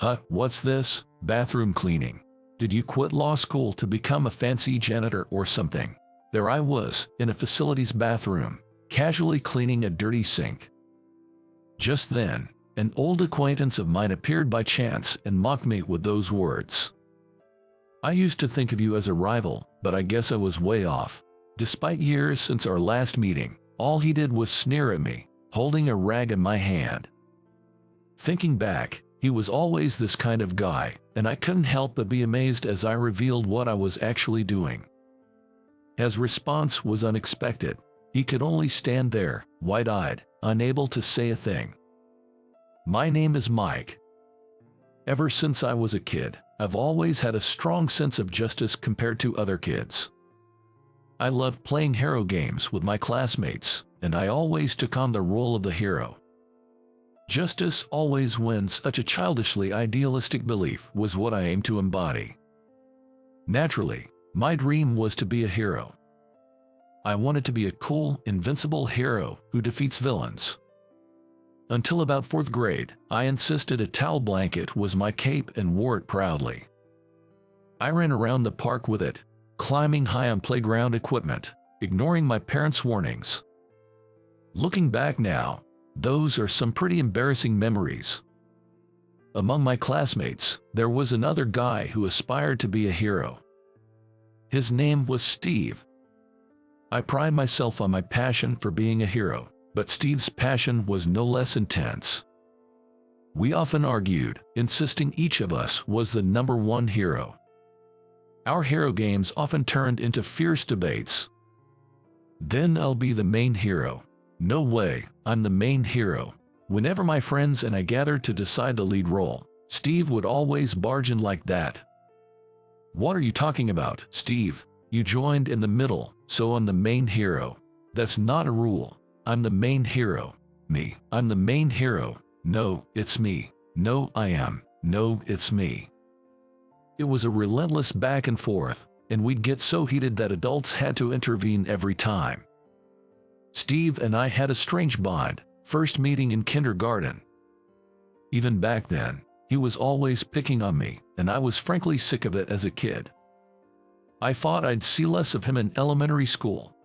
Huh, what's this? Bathroom cleaning. Did you quit law school to become a fancy janitor or something? There I was, in a facility's bathroom, casually cleaning a dirty sink. Just then, an old acquaintance of mine appeared by chance and mocked me with those words. I used to think of you as a rival, but I guess I was way off. Despite years since our last meeting, all he did was sneer at me, holding a rag in my hand. Thinking back, he was always this kind of guy, and I couldn't help but be amazed as I revealed what I was actually doing. His response was unexpected. He could only stand there, wide-eyed, unable to say a thing. My name is Mike. Ever since I was a kid, I've always had a strong sense of justice compared to other kids. I loved playing hero games with my classmates, and I always took on the role of the hero. Justice always wins. Such a childishly idealistic belief was what I aimed to embody. Naturally, my dream was to be a hero. I wanted to be a cool, invincible hero who defeats villains. Until about 4th grade, I insisted a towel blanket was my cape and wore it proudly. I ran around the park with it, climbing high on playground equipment, ignoring my parents' warnings. Looking back now, those are some pretty embarrassing memories. Among my classmates, there was another guy who aspired to be a hero. His name was Steve. I pride myself on my passion for being a hero, but Steve's passion was no less intense. We often argued, insisting each of us was the #1 hero. Our hero games often turned into fierce debates. Then I'll be the main hero. No way, I'm the main hero. Whenever my friends and I gathered to decide the lead role, Steve would always barge in like that. What are you talking about, Steve? You joined in the middle, so I'm the main hero. That's not a rule. I'm the main hero. Me. I'm the main hero. No, it's me. No, I am. No, it's me. It was a relentless back and forth, and we'd get so heated that adults had to intervene every time. Steve and I had a strange bond, first meeting in kindergarten. Even back then, he was always picking on me, and I was frankly sick of it as a kid. I thought I'd see less of him in elementary school.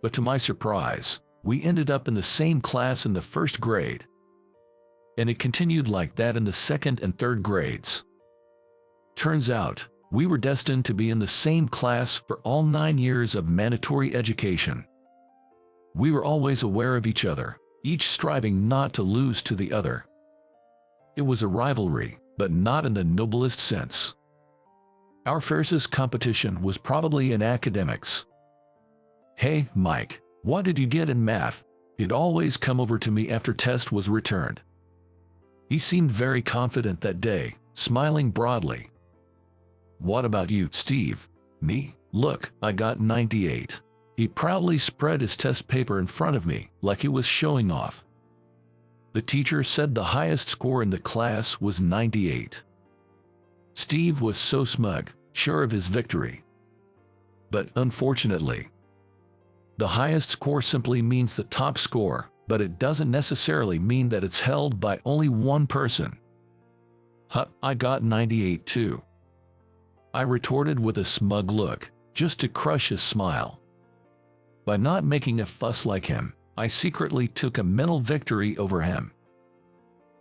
But to my surprise, we ended up in the same class in the 1st grade. And it continued like that in the 2nd and 3rd grades. Turns out, we were destined to be in the same class for all 9 years of mandatory education. We were always aware of each other, each striving not to lose to the other. It was a rivalry, but not in the noblest sense. Our fiercest competition was probably in academics. Hey, Mike, what did you get in math? He'd always come over to me after test was returned. He seemed very confident that day, smiling broadly. What about you, Steve? Me? Look, I got 98. He proudly spread his test paper in front of me, like he was showing off. The teacher said the highest score in the class was 98. Steve was so smug, sure of his victory. But unfortunately, the highest score simply means the top score, but it doesn't necessarily mean that it's held by only one person. Huh, I got 98 too. I retorted with a smug look, just to crush his smile. By not making a fuss like him, I secretly took a mental victory over him.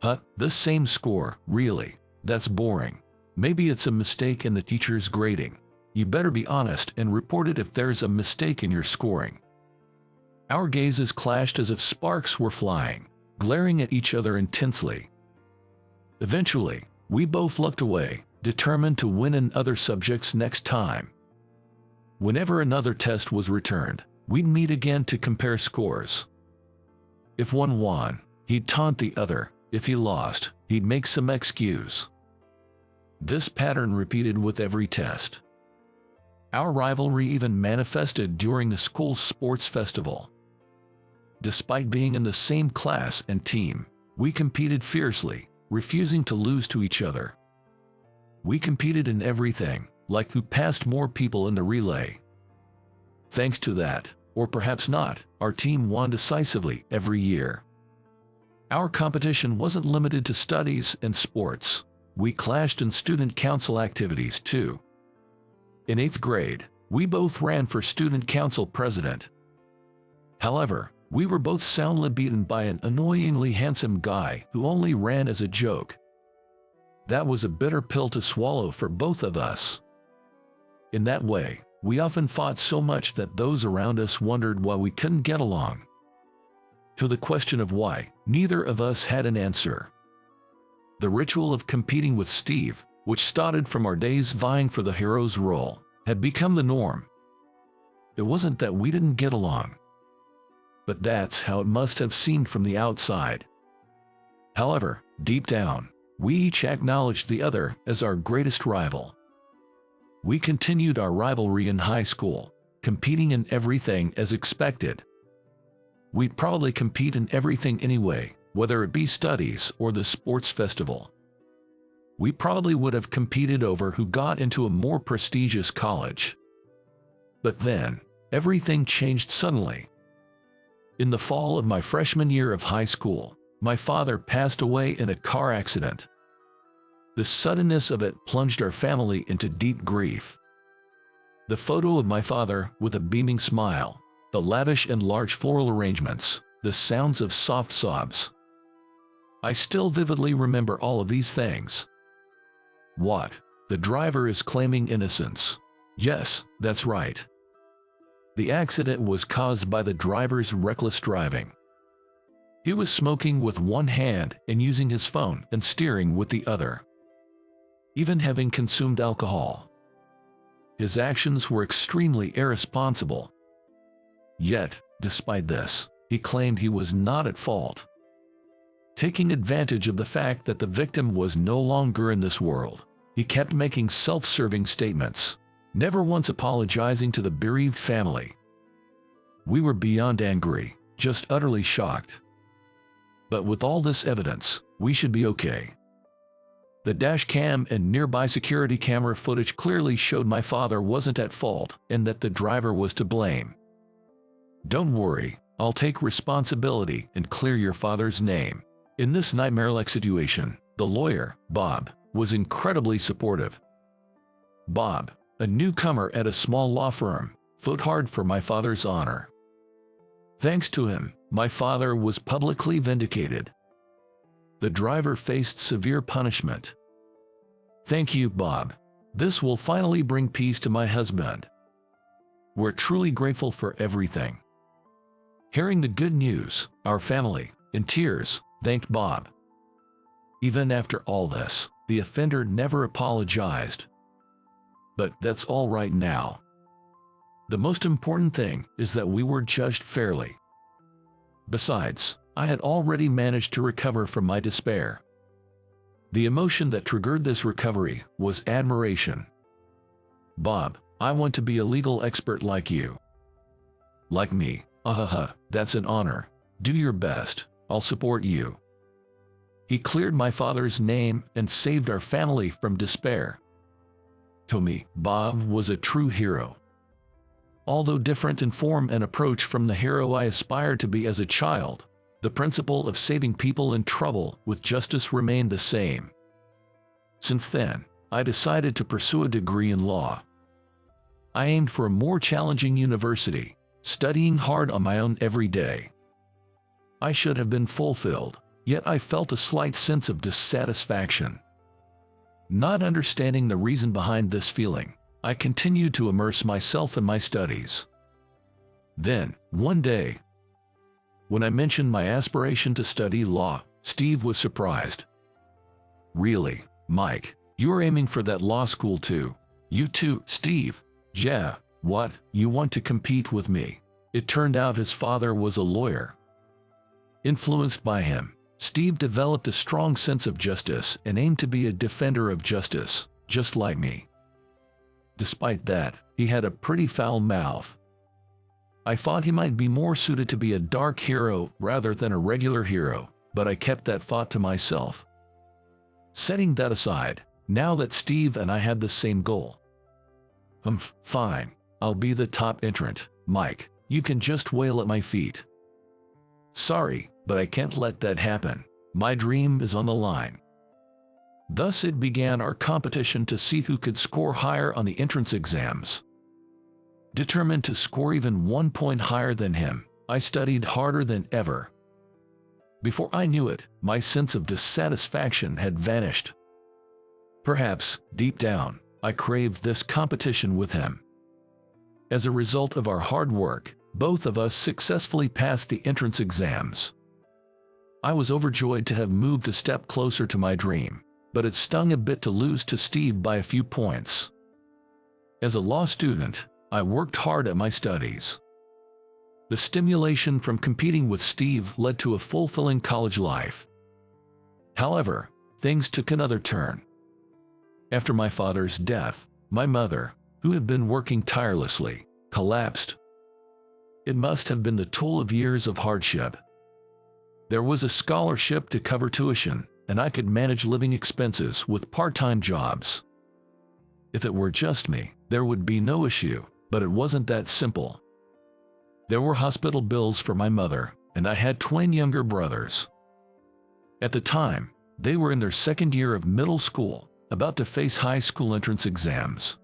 Huh, the same score, really? That's boring. Maybe it's a mistake in the teacher's grading. You better be honest and report it if there's a mistake in your scoring. Our gazes clashed as if sparks were flying, glaring at each other intensely. Eventually, we both looked away, determined to win in other subjects next time. Whenever another test was returned, we'd meet again to compare scores. If one won, he'd taunt the other. If he lost, he'd make some excuse. This pattern repeated with every test. Our rivalry even manifested during the school's sports festival. Despite being in the same class and team, we competed fiercely, refusing to lose to each other. We competed in everything, like who passed more people in the relay. Thanks to that, or perhaps not, our team won decisively every year. Our competition wasn't limited to studies and sports. we clashed in student council activities too. In 8th grade, we both ran for student council president. However, we were both soundly beaten by an annoyingly handsome guy who only ran as a joke. That was a bitter pill to swallow for both of us. In that way, we often fought so much that those around us wondered why we couldn't get along. To the question of why, neither of us had an answer. The ritual of competing with Steve, which started from our days vying for the hero's role, had become the norm. It wasn't that we didn't get along, but that's how it must have seemed from the outside. However, deep down, we each acknowledged the other as our greatest rival. We continued our rivalry in high school, competing in everything as expected. We'd probably compete in everything anyway, whether it be studies or the sports festival. We probably would have competed over who got into a more prestigious college. But then, everything changed suddenly. In the fall of my freshman year of high school, my father passed away in a car accident. The suddenness of it plunged our family into deep grief. The photo of my father with a beaming smile, the lavish and large floral arrangements, the sounds of soft sobs. I still vividly remember all of these things. What? The driver is claiming innocence. Yes, that's right. The accident was caused by the driver's reckless driving. He was smoking with one hand and using his phone and steering with the other, even having consumed alcohol. His actions were extremely irresponsible. Yet, despite this, he claimed he was not at fault. Taking advantage of the fact that the victim was no longer in this world, he kept making self-serving statements, never once apologizing to the bereaved family. We were beyond angry, just utterly shocked. But with all this evidence, we should be okay. The dash cam and nearby security camera footage clearly showed my father wasn't at fault and that the driver was to blame. Don't worry, I'll take responsibility and clear your father's name. In this nightmare-like situation, the lawyer, Bob, was incredibly supportive. Bob, a newcomer at a small law firm, fought hard for my father's honor. Thanks to him, my father was publicly vindicated. The driver faced severe punishment. Thank you, Bob. This will finally bring peace to my husband. We're truly grateful for everything. Hearing the good news, our family, in tears, thanked Bob. Even after all this, the offender never apologized. But that's all right now. The most important thing is that we were judged fairly. Besides, I had already managed to recover from my despair. The emotion that triggered this recovery was admiration. Bob, I want to be a legal expert like you. Like me, that's an honor. Do your best, I'll support you. He cleared my father's name and saved our family from despair. To me, Bob was a true hero. Although different in form and approach from the hero I aspired to be as a child, the principle of saving people in trouble with justice remained the same. Since then, I decided to pursue a degree in law. I aimed for a more challenging university, studying hard on my own every day. I should have been fulfilled, yet I felt a slight sense of dissatisfaction. Not understanding the reason behind this feeling, I continued to immerse myself in my studies. Then, one day, when I mentioned my aspiration to study law, Steve was surprised. Really, Mike, you're aiming for that law school too? You too, Steve? Yeah, what, you want to compete with me? It turned out his father was a lawyer. Influenced by him, Steve developed a strong sense of justice and aimed to be a defender of justice, just like me. Despite that, he had a pretty foul mouth. I thought he might be more suited to be a dark hero rather than a regular hero, but I kept that thought to myself. Setting that aside, now that Steve and I had the same goal. Fine, I'll be the top entrant, Mike, you can just wail at my feet. Sorry, but I can't let that happen. My dream is on the line. Thus it began our competition to see who could score higher on the entrance exams. Determined to score even 1 point higher than him, I studied harder than ever. Before I knew it, my sense of dissatisfaction had vanished. Perhaps, deep down, I craved this competition with him. As a result of our hard work, both of us successfully passed the entrance exams. I was overjoyed to have moved a step closer to my dream, but it stung a bit to lose to Steve by a few points. As a law student, I worked hard at my studies. The stimulation from competing with Steve led to a fulfilling college life. However, things took another turn. After my father's death, my mother, who had been working tirelessly, collapsed. It must have been the toll of years of hardship. There was a scholarship to cover tuition, and I could manage living expenses with part-time jobs. If it were just me, there would be no issue, but it wasn't that simple. There were hospital bills for my mother, and I had twin younger brothers. At the time, they were in their second year of middle school, about to face high school entrance exams.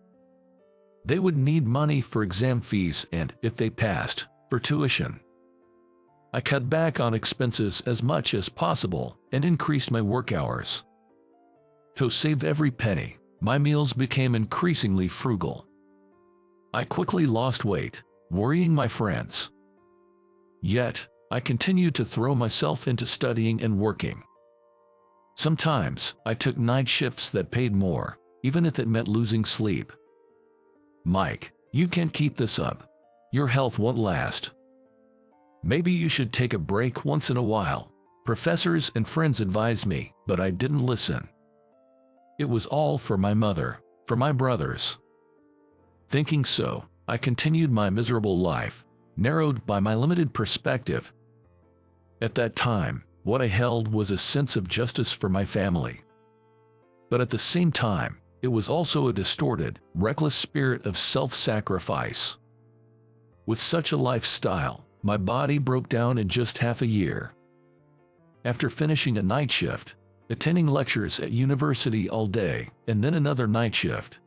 They would need money for exam fees and, if they passed, for tuition. I cut back on expenses as much as possible and increased my work hours. To save every penny, my meals became increasingly frugal. I quickly lost weight, worrying my friends. Yet, I continued to throw myself into studying and working. Sometimes, I took night shifts that paid more, even if it meant losing sleep. "Mike, you can't keep this up. Your health won't last. Maybe you should take a break once in a while," professors and friends advised me, but I didn't listen. It was all for my mother, for my brothers. Thinking so, I continued my miserable life, narrowed by my limited perspective. At that time, what I held was a sense of justice for my family. But at the same time, it was also a distorted, reckless spirit of self-sacrifice. With such a lifestyle, my body broke down in just half a year. After finishing a night shift, attending lectures at university all day, and then another night shift,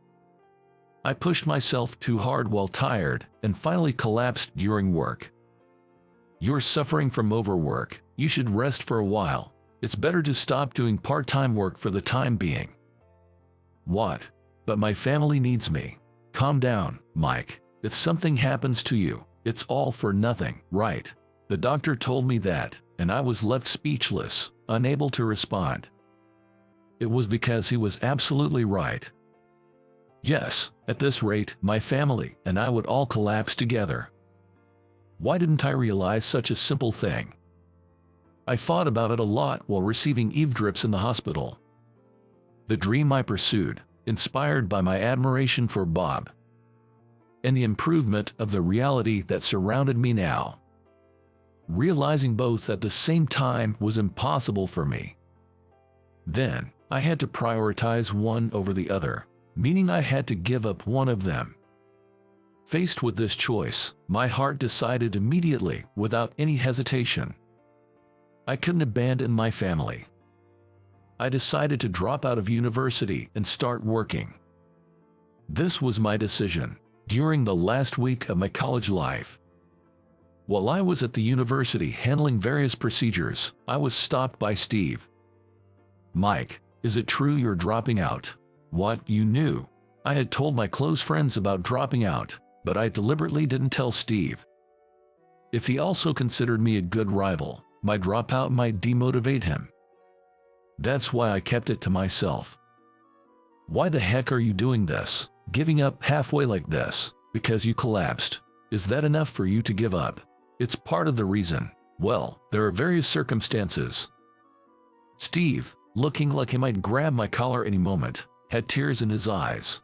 I pushed myself too hard while tired and finally collapsed during work. "You're suffering from overwork. You should rest for a while. It's better to stop doing part-time work for the time being." "What? But my family needs me." "Calm down, Mike. If something happens to you, it's all for nothing, right?" The doctor told me that, and I was left speechless, unable to respond. It was because he was absolutely right. Yes, at this rate, my family and I would all collapse together. Why didn't I realize such a simple thing? I thought about it a lot while receiving eavesdrops in the hospital. The dream I pursued, inspired by my admiration for Bob, and the improvement of the reality that surrounded me now. Realizing both at the same time was impossible for me. Then, I had to prioritize one over the other, meaning I had to give up one of them. Faced with this choice, my heart decided immediately, without any hesitation. I couldn't abandon my family. I decided to drop out of university and start working. This was my decision during the last week of my college life. While I was at the university handling various procedures, I was stopped by Steve. "Mike, is it true you're dropping out?" "What, you knew?" I had told my close friends about dropping out, but I deliberately didn't tell Steve. If he also considered me a good rival, my dropout might demotivate him. That's why I kept it to myself. "Why the heck are you doing this? Giving up halfway like this, because you collapsed? Is that enough for you to give up?" "It's part of the reason." "Well, there are various circumstances." Steve, looking like he might grab my collar any moment, had tears in his eyes.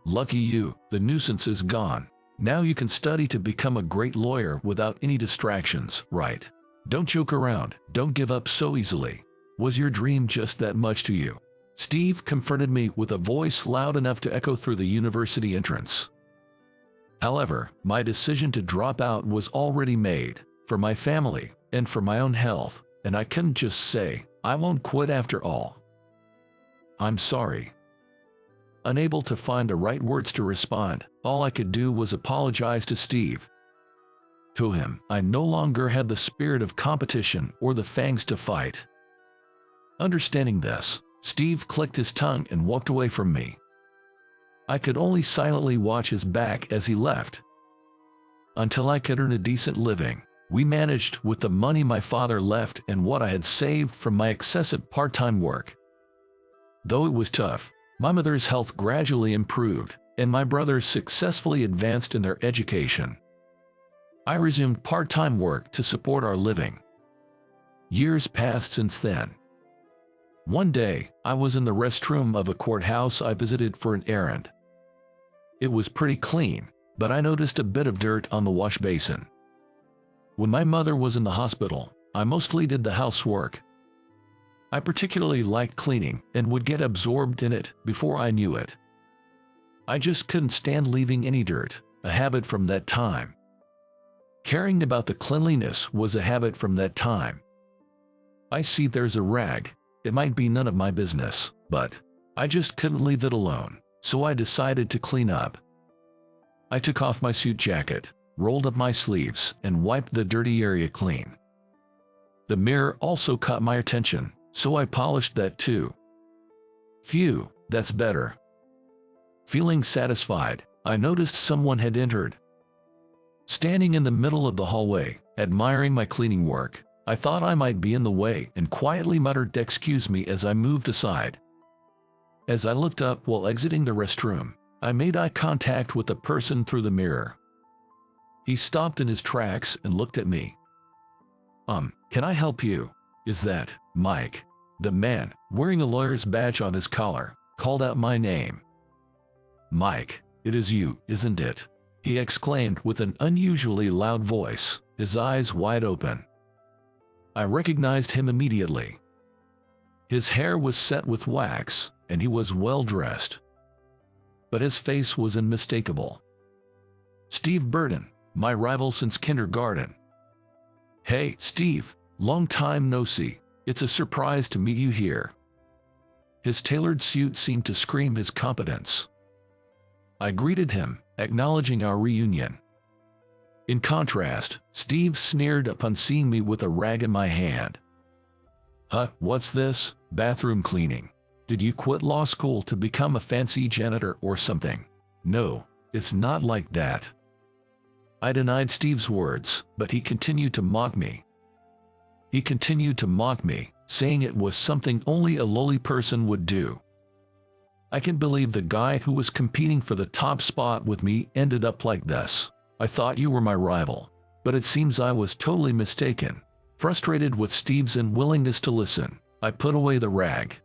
"Lucky you, the nuisance is gone. Now you can study to become a great lawyer without any distractions, right? Don't joke around, don't give up so easily. Was your dream just that much to you?" Steve confronted me with a voice loud enough to echo through the university entrance. However, my decision to drop out was already made, for my family, and for my own health, and I couldn't just say, "I won't quit after all." I'm sorry." Unable to find the right words to respond, all I could do was apologize to Steve. To him, I no longer had the spirit of competition or the fangs to fight. Understanding this, Steve clicked his tongue and walked away from me. I could only silently watch his back as he left. Until I could earn a decent living, we managed with the money my father left and what I had saved from my excessive part-time work. Though it was tough, my mother's health gradually improved, and my brothers successfully advanced in their education. I resumed part-time work to support our living. Years passed since then. One day, I was in the restroom of a courthouse I visited for an errand. It was pretty clean, but I noticed a bit of dirt on the wash basin. When my mother was in the hospital, I mostly did the housework. I particularly liked cleaning and would get absorbed in it before I knew it. I just couldn't stand leaving any dirt, a habit from that time. Caring about the cleanliness was a habit from that time. I see there's a rag. It might be none of my business, but I just couldn't leave it alone, so I decided to clean up. I took off my suit jacket, rolled up my sleeves, and wiped the dirty area clean. The mirror also caught my attention, so I polished that too. Phew, that's better. Feeling satisfied, I noticed someone had entered. Standing in the middle of the hallway, admiring my cleaning work, I thought I might be in the way and quietly muttered "Excuse me" as I moved aside. As I looked up while exiting the restroom, I made eye contact with the person through the mirror. He stopped in his tracks and looked at me. Can I help you? Is that Mike?" The man, wearing a lawyer's badge on his collar, called out my name. "Mike, it is you, isn't it?" he exclaimed with an unusually loud voice, his eyes wide open. I recognized him immediately. His hair was set with wax, and he was well dressed. But his face was unmistakable. Steve Burden, my rival since kindergarten. "Hey, Steve, long time no see. It's a surprise to meet you here." His tailored suit seemed to scream his competence. I greeted him, acknowledging our reunion. In contrast, Steve sneered upon seeing me with a rag in my hand. "Huh, what's this? Bathroom cleaning? Did you quit law school to become a fancy janitor or something?" "No, it's not like that." I denied Steve's words, but he continued to mock me. Saying it was something only a lowly person would do. I can't believe the guy who was competing for the top spot with me ended up like this. "I thought you were my rival, but it seems I was totally mistaken." Frustrated with Steve's unwillingness to listen, I put away the rag.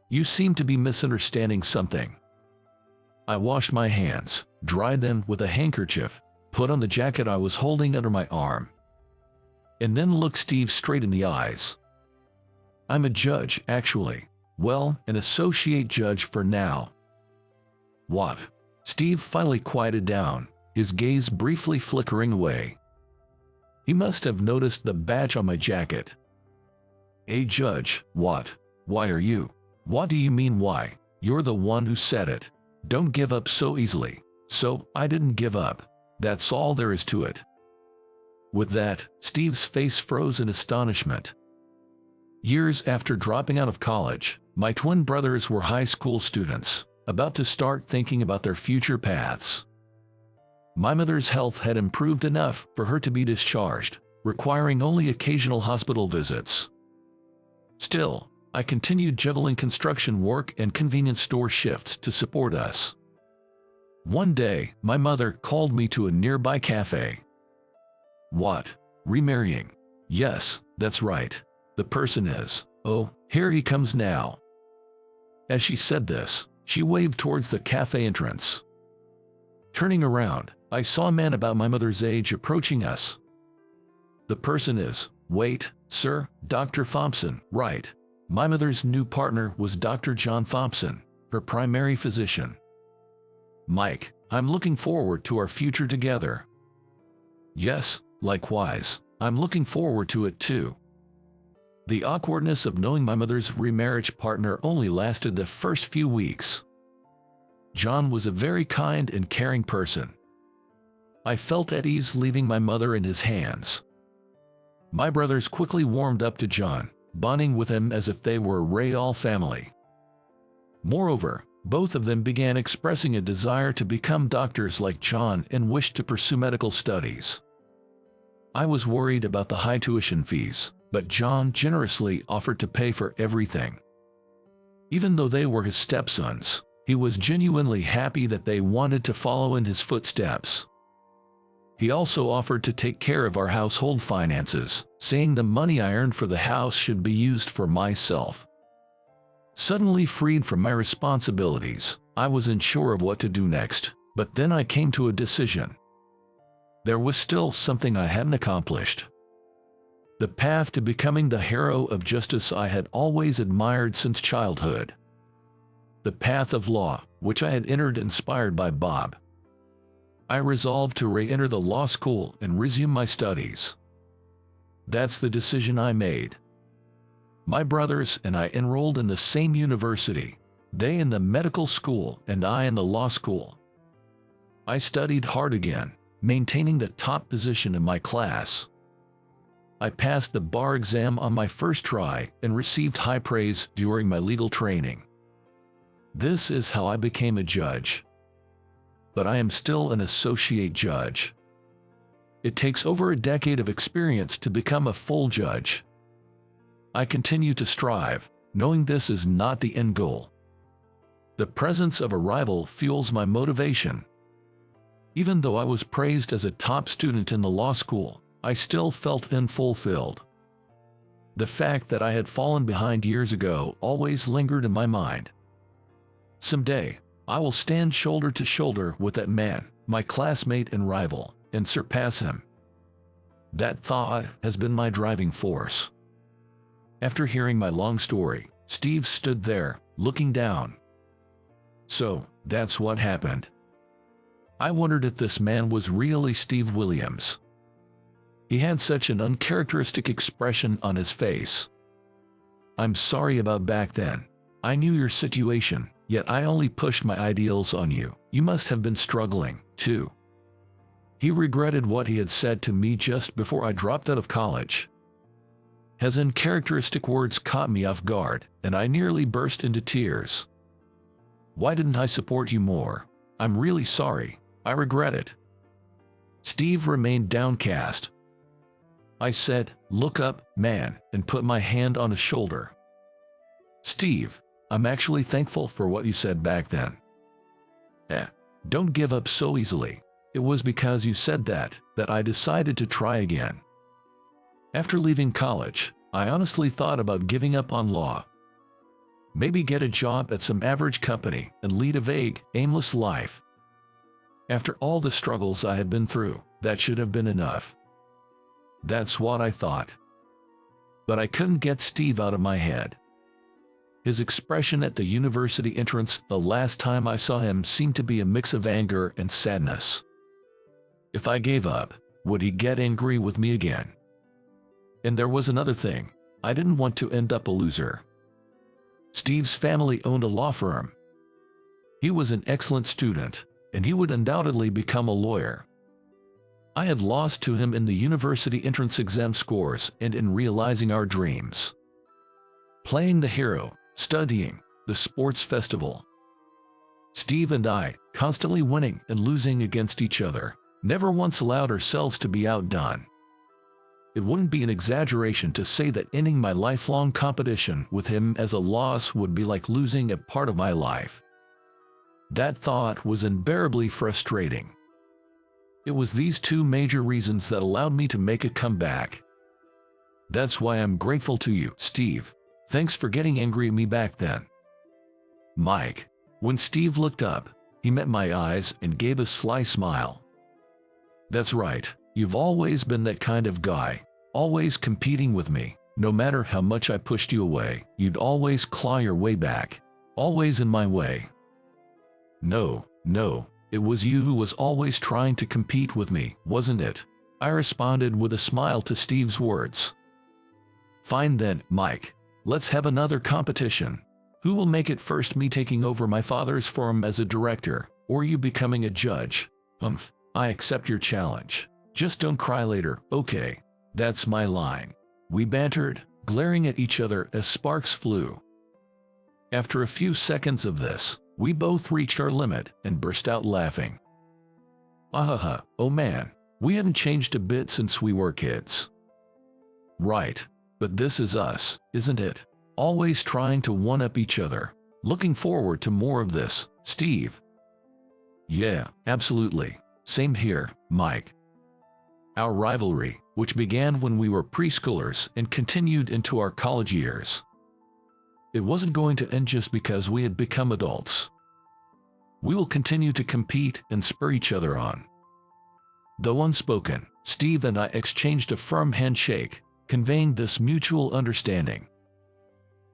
"You seem to be misunderstanding something." I washed my hands, dried them with a handkerchief, put on the jacket I was holding under my arm, and then looked Steve straight in the eyes. "I'm a judge, actually. Well, an associate judge for now." "What?" Steve finally quieted down, his gaze briefly flickering away. He must have noticed the badge on my jacket. "A judge, what? Why are you?" "What do you mean why? You're the one who said it. Don't give up so easily." "So, I didn't give up. That's all there is to it." With that, Steve's face froze in astonishment. Years after dropping out of college, my twin brothers were high school students, about to start thinking about their future paths. My mother's health had improved enough for her to be discharged, requiring only occasional hospital visits. Still, I continued juggling construction work and convenience store shifts to support us. One day, my mother called me to a nearby cafe. "What? Remarrying?" "Yes, that's right. The person is. Oh, here he comes now." As she said this, she waved towards the cafe entrance. Turning around, I saw a man about my mother's age approaching us. "The person is, wait, sir, Dr. Thompson, right?" My mother's new partner was Dr. John Thompson, her primary physician. "Mike, I'm looking forward to our future together." "Yes, likewise, I'm looking forward to it too." The awkwardness of knowing my mother's remarriage partner only lasted the first few weeks. John was a very kind and caring person. I felt at ease leaving my mother in his hands. My brothers quickly warmed up to John, bonding with him as if they were a real family. Moreover, both of them began expressing a desire to become doctors like John and wished to pursue medical studies. I was worried about the high tuition fees, but John generously offered to pay for everything. Even though they were his stepsons, he was genuinely happy that they wanted to follow in his footsteps. He also offered to take care of our household finances, saying the money I earned for the house should be used for myself. Suddenly freed from my responsibilities, I was unsure of what to do next, but then I came to a decision. There was still something I hadn't accomplished. The path to becoming the hero of justice I had always admired since childhood. The path of law, which I had entered inspired by Bob. I resolved to re-enter the law school and resume my studies. That's the decision I made. My brothers and I enrolled in the same university, they in the medical school and I in the law school. I studied hard again, maintaining the top position in my class. I passed the bar exam on my first try and received high praise during my legal training. This is how I became a judge. But I am still an associate judge. It takes over a decade of experience to become a full judge. I continue to strive, knowing this is not the end goal. The presence of a rival fuels my motivation. Even though I was praised as a top student in the law school, I still felt unfulfilled. The fact that I had fallen behind years ago always lingered in my mind. Someday, I will stand shoulder to shoulder with that man, my classmate and rival, and surpass him. That thought has been my driving force. After hearing my long story, Steve stood there, looking down. So, that's what happened. I wondered if this man was really Steve Williams. He had such an uncharacteristic expression on his face. I'm sorry about back then. I knew your situation, yet I only pushed my ideals on you. You must have been struggling, too. He regretted what he had said to me just before I dropped out of college. His uncharacteristic words caught me off guard, and I nearly burst into tears. Why didn't I support you more? I'm really sorry. I regret it. Steve remained downcast. I said, "Look up, man," and put my hand on his shoulder. Steve, I'm actually thankful for what you said back then. Don't give up so easily. It was because you said that I decided to try again. After leaving college, I honestly thought about giving up on law. Maybe get a job at some average company and lead a vague, aimless life. After all the struggles I had been through, that should have been enough. That's what I thought. But I couldn't get Steve out of my head. His expression at the university entrance the last time I saw him seemed to be a mix of anger and sadness. If I gave up, would he get angry with me again? And there was another thing. I didn't want to end up a loser. Steve's family owned a law firm. He was an excellent student, and he would undoubtedly become a lawyer. I had lost to him in the university entrance exam scores and in realizing our dreams. Playing the hero, studying, the sports festival. Steve and I, constantly winning and losing against each other, never once allowed ourselves to be outdone. It wouldn't be an exaggeration to say that ending my lifelong competition with him as a loss would be like losing a part of my life. That thought was unbearably frustrating. It was these two major reasons that allowed me to make a comeback. That's why I'm grateful to you, Steve. Thanks for getting angry at me back then. Mike. When Steve looked up, he met my eyes and gave a sly smile. That's right, you've always been that kind of guy, always competing with me. No matter how much I pushed you away, you'd always claw your way back, always in my way. No, it was you who was always trying to compete with me, wasn't it? I responded with a smile to Steve's words. Fine then, Mike. Let's have another competition. Who will make it first, me taking over my father's firm as a director, or you becoming a judge? I accept your challenge. Just don't cry later, okay? That's my line. We bantered, glaring at each other as sparks flew. After a few seconds of this, we both reached our limit and burst out laughing. Ahaha, oh man, we haven't changed a bit since we were kids. Right, but this is us, isn't it? Always trying to one-up each other. Looking forward to more of this, Steve. Yeah, absolutely. Same here, Mike. Our rivalry, which began when we were preschoolers and continued into our college years. It wasn't going to end just because we had become adults. We will continue to compete and spur each other on. Though unspoken, Steve and I exchanged a firm handshake, conveying this mutual understanding.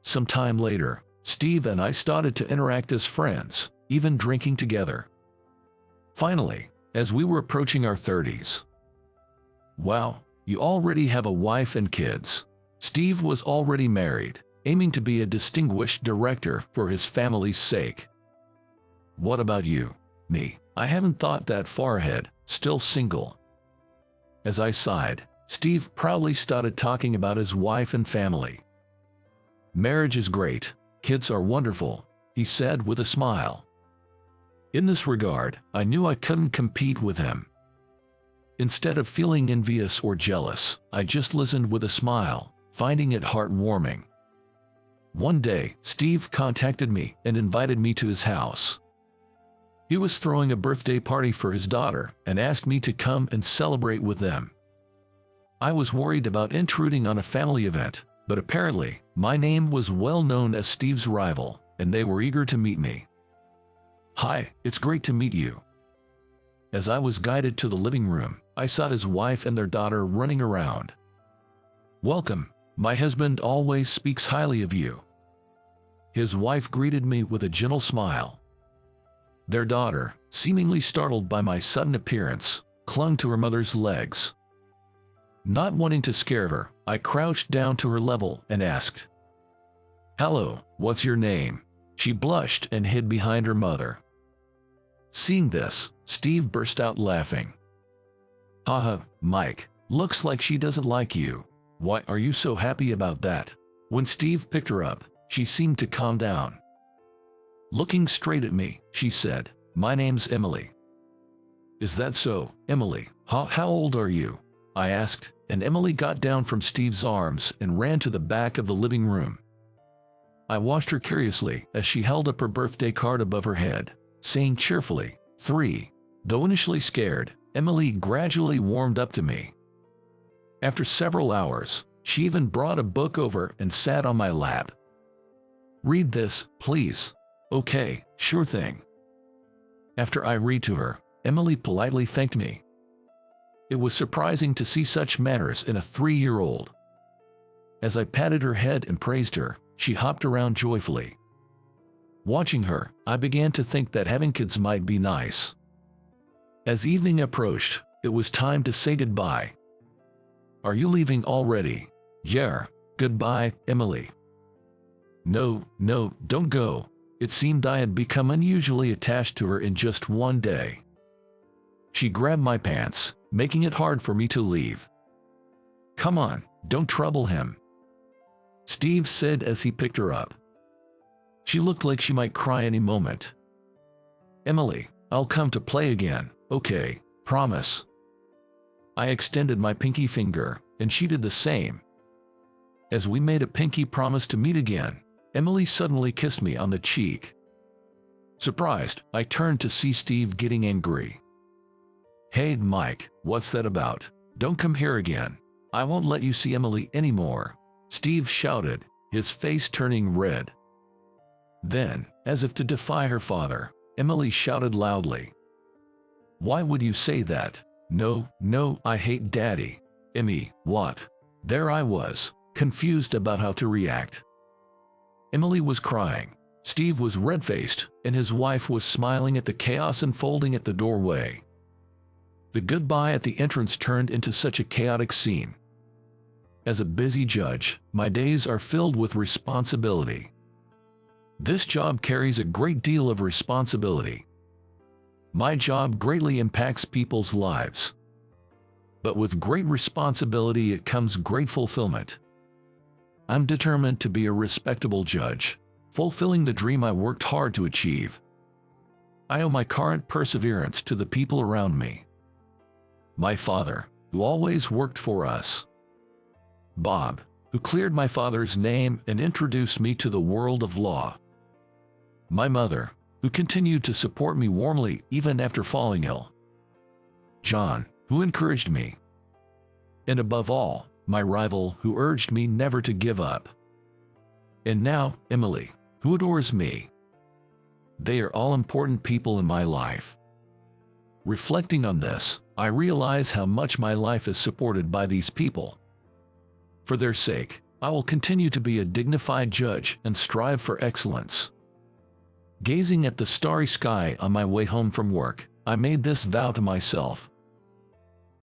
Some time later, Steve and I started to interact as friends, even drinking together. Finally, as we were approaching our 30s. Wow, you already have a wife and kids. Steve was already married, aiming to be a distinguished director for his family's sake. What about you? Me, I haven't thought that far ahead, still single. As I sighed, Steve proudly started talking about his wife and family. Marriage is great, kids are wonderful, he said with a smile. In this regard, I knew I couldn't compete with him. Instead of feeling envious or jealous, I just listened with a smile, finding it heartwarming. One day, Steve contacted me and invited me to his house. He was throwing a birthday party for his daughter and asked me to come and celebrate with them. I was worried about intruding on a family event, but apparently, my name was well known as Steve's rival, and they were eager to meet me. Hi, it's great to meet you. As I was guided to the living room, I saw his wife and their daughter running around. Welcome, my husband always speaks highly of you. His wife greeted me with a gentle smile. Their daughter, seemingly startled by my sudden appearance, clung to her mother's legs. Not wanting to scare her, I crouched down to her level and asked, "Hello, what's your name?" She blushed and hid behind her mother. Seeing this, Steve burst out laughing. Haha, Mike, looks like she doesn't like you. Why are you so happy about that? When Steve picked her up, she seemed to calm down. Looking straight at me, she said, "My name's Emily." Is that so, Emily? How old are you? I asked, and Emily got down from Steve's arms and ran to the back of the living room. I watched her curiously as she held up her birthday card above her head, saying cheerfully, 3. Though initially scared, Emily gradually warmed up to me. After several hours, she even brought a book over and sat on my lap. "Read this, please." "Okay, sure thing." After I read to her, Emily politely thanked me. It was surprising to see such manners in a 3-year-old. As I patted her head and praised her, she hopped around joyfully. Watching her, I began to think that having kids might be nice. As evening approached, it was time to say goodbye. "Are you leaving already?" "Yeah, goodbye, Emily." No, don't go." It seemed I had become unusually attached to her in just one day. She grabbed my pants, making it hard for me to leave. "Come on, don't trouble him," Steve said as he picked her up. She looked like she might cry any moment. "Emily, I'll come to play again, okay, promise." I extended my pinky finger, and she did the same. As we made a pinky promise to meet again, Emily suddenly kissed me on the cheek. Surprised, I turned to see Steve getting angry. "Hey, Mike, what's that about? Don't come here again. I won't let you see Emily anymore," Steve shouted, his face turning red. Then, as if to defy her father, Emily shouted loudly, "Why would you say that? No, I hate Daddy." "Emmy, what?" There I was, confused about how to react. Emily was crying, Steve was red-faced, and his wife was smiling at the chaos unfolding at the doorway. The goodbye at the entrance turned into such a chaotic scene. As a busy judge, my days are filled with responsibility. This job carries a great deal of responsibility. My job greatly impacts people's lives. But with great responsibility it comes great fulfillment. I'm determined to be a respectable judge, fulfilling the dream I worked hard to achieve. I owe my current perseverance to the people around me. My father, who always worked for us. Bob, who cleared my father's name and introduced me to the world of law. My mother, who continued to support me warmly even after falling ill. John, who encouraged me. And above all, my rival, who urged me never to give up. And now, Emily, who adores me. They are all important people in my life. Reflecting on this, I realize how much my life is supported by these people. For their sake, I will continue to be a dignified judge and strive for excellence. Gazing at the starry sky on my way home from work, I made this vow to myself: